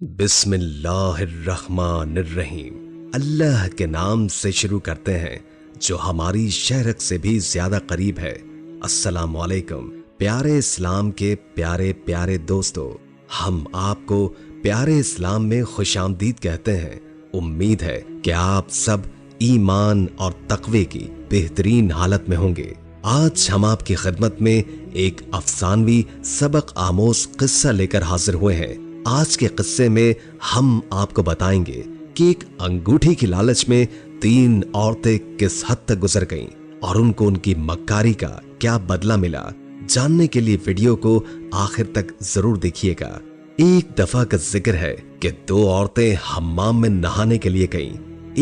बिस्मिल्लाहिर्रहमानिर्रहीम। अल्लाह के नाम से शुरू करते हैं जो हमारी शहरत से भी ज्यादा करीब है। अस्सलाम वालेकुम प्यारे इस्लाम के प्यारे प्यारे दोस्तों, हम आपको प्यारे इस्लाम में खुशामदीद कहते हैं। उम्मीद है कि आप सब ईमान और तकवे की बेहतरीन हालत में होंगे। आज हम आपकी खिदमत में एक अफसानवी सबक आमोज किस्सा लेकर हाजिर हुए हैं। आज के किस्से में हम आपको बताएंगे कि एक अंगूठी की लालच में 3 औरतें किस हद तक गुजर गईं और उनको उनकी मक्कारी का क्या बदला मिला। जानने के लिए वीडियो को आखिर तक जरूर देखिएगा। एक दफा का जिक्र है कि 2 औरतें हम्माम में नहाने के लिए गईं।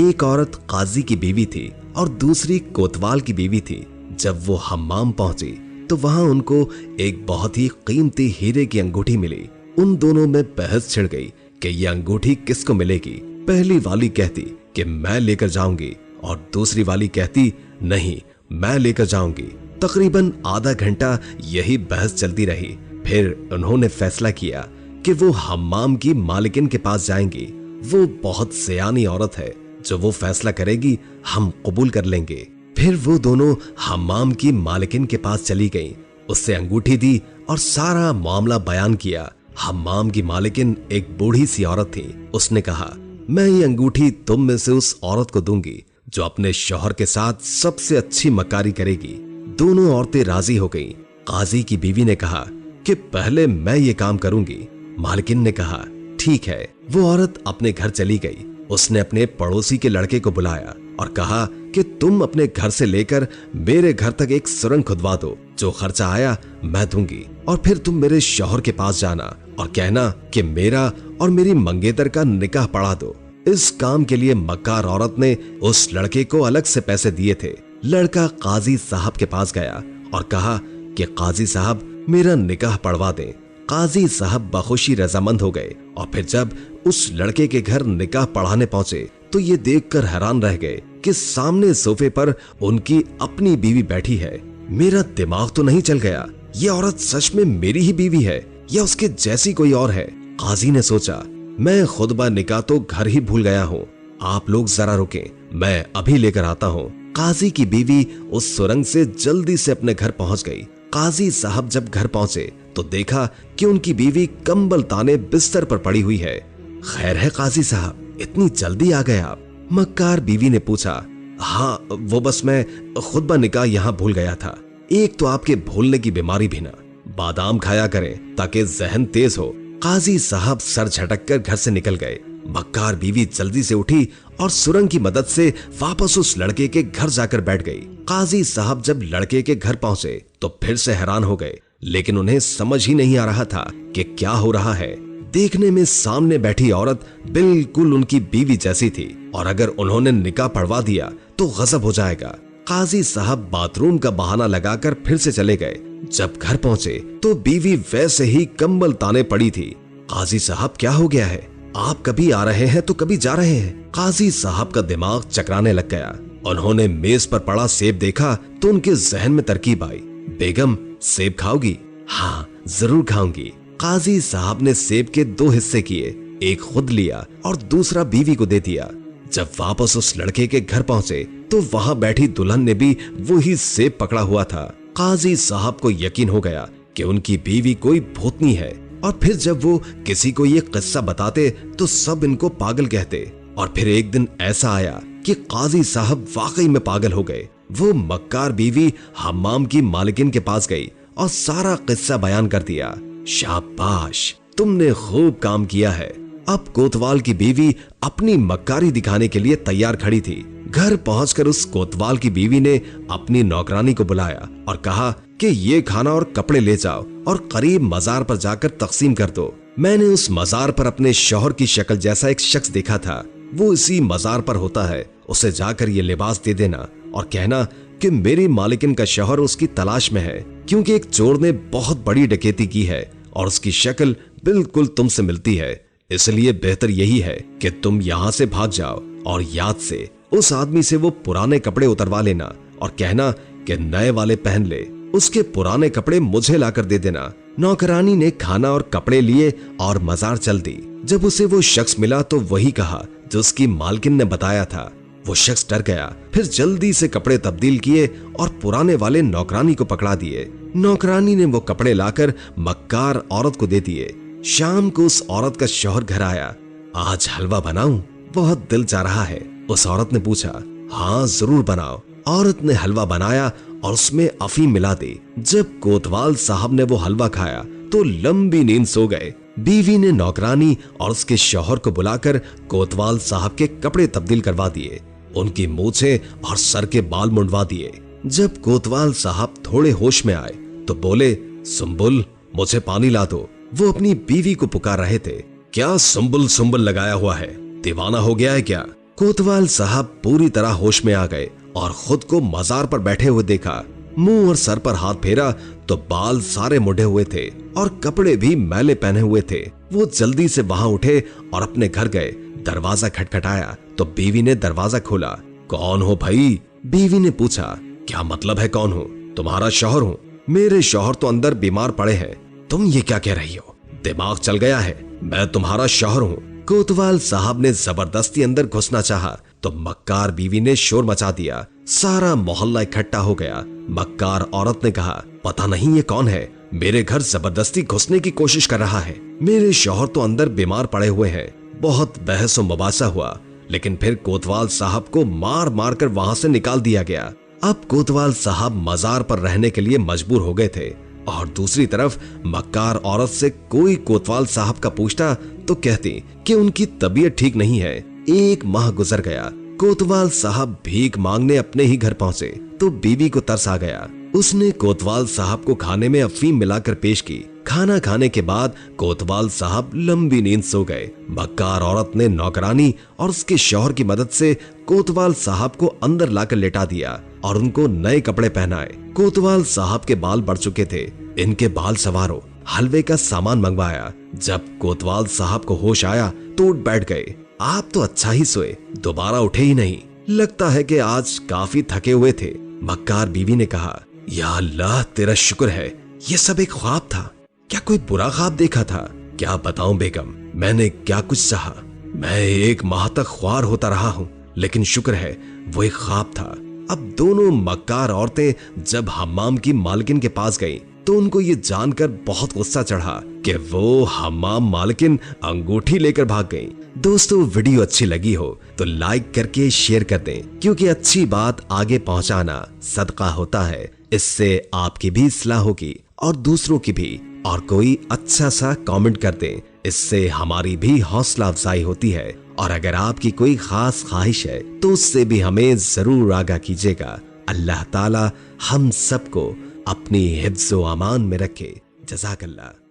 एक औरत काजी की बीवी थी और दूसरी कोतवाल की बीवी थी। जब वो हम्माम पहुंची तो वहां उनको एक बहुत ही कीमती हीरे की अंगूठी मिली। उन दोनों में बहस छिड़ गई कि ये अंगूठी किसको मिलेगी। पहली वाली कहती कि मैं लेकर जाऊंगी और दूसरी वाली कहती नहीं मैं लेकर जाऊंगी। तकरीबन आधा घंटा यही बहस चलती रही। फिर उन्होंने फैसला किया कि वो हम्माम की मालिकिन के पास जाएंगी। वो बहुत सयानी औरत है, जो वो फैसला करेगी हम कबूल कर लेंगे। फिर वो दोनों हम्माम की मालिकिन के पास चली गईं, उससे अंगूठी दी और सारा मामला बयान किया। हम्माम की मालिकिन एक बूढ़ी सी औरत थी। उसने कहा मैं ये अंगूठी तुम में से उस औरत को दूंगी जो अपने शौहर के साथ सबसे अच्छी मक्कारी करेगी। दोनों औरतें राजी हो गईं। काजी की बीवी ने कहा कि पहले मैं ये काम करूंगी। मालिकिन ने कहा ठीक है। वो औरत अपने घर चली गई। उसने अपने पड़ोसी के लड़के को बुलाया और कहा कि तुम अपने घर से लेकर मेरे घर तक एक सुरंग खुदवा दो, जो खर्चा आया मैं दूंगी। और फिर तुम मेरे शौहर के पास जाना और कहना कि मेरा और मेरी मंगेतर का निकाह पढ़ा दो। इस काम के लिए मक्कार औरत ने उस लड़के को अलग से पैसे दिए थे। लड़का काजी साहब के पास गया और कहा कि काजी साहब मेरा निकाह पढ़वा दें। काजी साहब बखुशी रजामंद हो गए और फिर जब उस लड़के के घर निकाह पढ़ाने पहुंचे तो ये देखकर हैरान रह गए कि सामने सोफे पर उनकी अपनी बीवी बैठी है। मेरा दिमाग तो नहीं चल गया, ये औरत सच में मेरी ही बीवी है या उसके जैसी कोई और है। काजी ने सोचा मैं खुतबा निकाह तो घर ही भूल गया हूँ, आप लोग जरा रुकें, मैं अभी लेकर आता हूँ। काजी की बीवी उस सुरंग से जल्दी से अपने घर पहुंच गई। काजी साहब जब घर पहुंचे तो देखा कि उनकी बीवी कंबल ताने बिस्तर पर पड़ी हुई है। खैर है काजी साहब, इतनी जल्दी आ गए आप? मक्कार बीवी ने पूछा। हाँ वो बस मैं खुतबा निकाह यहाँ भूल गया था। एक तो आपके भूलने की बीमारी भी ना, बादाम खाया करें ताकि जहन तेज हो। काजी साहब सर झटक कर घर से निकल गए। मक्कार बीवी जल्दी से उठी और सुरंग की मदद से वापस उस लड़के के घर जाकर बैठ गई। काजी साहब जब लड़के के घर पहुंचे तो फिर से हैरान हो गए, लेकिन उन्हें समझ ही नहीं आ रहा था कि क्या हो रहा है। देखने में सामने बैठी औरत बिल्कुल उनकी बीवी जैसी थी और अगर उन्होंने निकाह पढ़वा दिया तो गजब हो जाएगा। काजी साहब बाथरूम का बहाना लगाकर फिर से चले गए। जब घर पहुंचे तो बीवी वैसे ही कंबल ताने पड़ी थी। काजी साहब क्या हो गया है? आप कभी आ रहे हैं तो कभी जा रहे हैं। काजी साहब का दिमाग चकराने लग गया। उन्होंने मेज पर पड़ा सेब देखा तो उनके जहन में तरकीब आई। बेगम सेब खाओगी? हाँ जरूर खाऊंगी। काजी साहब ने सेब के 2 हिस्से किए, एक खुद लिया और दूसरा बीवी को दे दिया। जब वापस उस लड़के के घर पहुंचे तो वहां बैठी दुल्हन ने भी वही सेब पकड़ा हुआ था। काजी साहब को यकीन हो गया कि उनकी बीवी कोई भूतनी है और फिर जब वो किसी को ये किस्सा बताते तो सब इनको पागल कहते। और फिर एक दिन ऐसा आया कि काजी साहब वाकई में पागल हो गए। वो मक्कार बीवी हम्माम की मालिकिन के पास गई और सारा किस्सा बयान कर दिया। शाबाश, तुमने खूब काम किया है। अब कोतवाल की बीवी अपनी मक्कारी दिखाने के लिए तैयार खड़ी थी। घर पहुंचकर उस कोतवाल की बीवी ने अपनी नौकरानी को बुलाया और कहा कि ये खाना और कपड़े ले जाओ और करीब मजार पर जाकर तकसीम कर दो। मैंने उस मजार पर अपने शौहर की शक्ल जैसा एक शख्स देखा था, वो इसी मजार पर होता है। उसे जाकर ये लिबास दे देना और कहना कि मेरी मालिकिन का शौहर उसकी तलाश में है, क्योंकि एक चोर ने बहुत बड़ी डकैती की है और उसकी शक्ल बिल्कुल तुमसे मिलती है। इसलिए बेहतर यही है कि तुम यहाँ से भाग जाओ और याद से उस आदमी से वो पुराने कपड़े उतरवा लेना और कहना कि नए वाले पहन ले। उसके पुराने कपड़े मुझे लाकर दे देना। नौकरानी ने खाना और कपड़े लिए और मजार चल दी। जब उसे वो शख्स मिला तो वही कहा जो उसकी मालकिन ने बताया था। वो शख्स डर गया, फिर जल्दी से कपड़े तब्दील किए और पुराने वाले नौकरानी को पकड़ा दिए। नौकरानी ने वो कपड़े लाकर मक्कार औरत को दे दिए। शाम को उस औरत का शौहर घर आया। आज हलवा बनाऊं? बहुत दिल चाह रहा है। उस औरत ने पूछा। हाँ जरूर बनाओ। औरत ने हलवा बनाया और उसमें अफीम मिला दी। जब कोतवाल साहब ने वो हलवा खाया तो लंबी नींद सो गए। बीवी ने नौकरानी और उसके शौहर को बुलाकर कोतवाल साहब के कपड़े तब्दील करवा दिए, उनकी मूछें और सर के बाल मुंडवा दिए। जब कोतवाल साहब थोड़े होश में आए तो बोले, सुंबुल मुझे पानी ला दो। वो अपनी बीवी को पुकार रहे थे। क्या सुंबुल सुंबुल लगाया हुआ है? दीवाना हो गया है क्या? कोतवाल साहब पूरी तरह होश में आ गए और खुद को मजार पर बैठे हुए देखा। मुंह और सर पर हाथ फेरा तो बाल सारे मुड़े हुए थे और कपड़े भी मैले पहने हुए थे। वो जल्दी से वहां उठे और अपने घर गए। दरवाजा खटखटाया तो बीवी ने दरवाजा खोला। कौन हो भाई? बीवी ने पूछा। क्या मतलब है कौन हो? तुम्हारा शौहर हूँ। मेरे शौहर तो अंदर बीमार पड़े हैं। तुम ये क्या कह रही हो? दिमाग चल गया है? मैं तुम्हारा शौहर हूँ। कोतवाल साहब ने जबरदस्ती अंदर घुसना चाहा तो मक्कार बीवी ने शोर मचा दिया। सारा मोहल्ला इकट्ठा हो गया। मक्कार औरत ने कहा, पता नहीं ये कौन है, मेरे घर जबरदस्ती घुसने की कोशिश कर रहा है। मेरे शौहर तो अंदर बीमार पड़े हुए हैं। बहुत बहस व मुबासा हुआ, लेकिन फिर कोतवाल साहब को मार मार कर वहां से निकाल दिया गया। अब कोतवाल साहब मजार पर रहने के लिए मजबूर हो गए थे और दूसरी तरफ मक्कार औरत से कोई कोतवाल साहब का पूछता तो कहती कि उनकी तबीयत ठीक नहीं है। 1 माह गुजर गया। कोतवाल साहब भीख मांगने अपने ही घर पहुंचे तो बीवी को तरस आ गया। उसने कोतवाल साहब को खाने में अफीम मिलाकर पेश की। खाना खाने के बाद कोतवाल साहब लंबी नींद सो गए। मक्कार औरत ने नौकरानी और उसके शौहर की मदद से कोतवाल साहब को अंदर लाकर लेटा दिया और उनको नए कपड़े पहनाए। कोतवाल साहब के बाल बढ़ चुके थे। इनके बाल संवारो, हलवे का सामान मंगवाया। जब कोतवाल साहब को होश आया तो उठ बैठ गए। आप तो अच्छा ही सोए, दोबारा उठे ही नहीं। लगता है कि आज काफी थके हुए थे। मक्कार बीवी ने कहा, या अल्लाह तेरा शुक्र है, ये सब एक ख्वाब था। क्या कोई बुरा ख्वाब देखा था? क्या बताऊं बेगम, मैंने क्या कुछ चाहा। मैं 1 माह तक ख्वार होता रहा हूँ, लेकिन शुक्र है वो एक ख्वाब था। अब दोनों मक्कार औरतें जब हम्माम की मालकिन के पास गईं, तो उनको ये जानकर बहुत गुस्सा चढ़ा कि वो हम्माम मालकिन अंगूठी लेकर भाग गईं। दोस्तों, वीडियो अच्छी लगी हो तो लाइक करके शेयर कर दें, क्योंकि अच्छी बात आगे पहुंचाना सदका होता है। इससे आपकी भी इस्लाह होगी और दूसरों की भी। और कोई अच्छा सा कमेंट कर दें, इससे हमारी भी हौसला अफजाई होती है। और अगर आपकी कोई खास ख्वाहिश है तो उससे भी हमें जरूर आगाह कीजिएगा। अल्लाह ताला हम सबको अपनी हिफ्ज़ व अमान में रखे। जज़ाकल्लाह।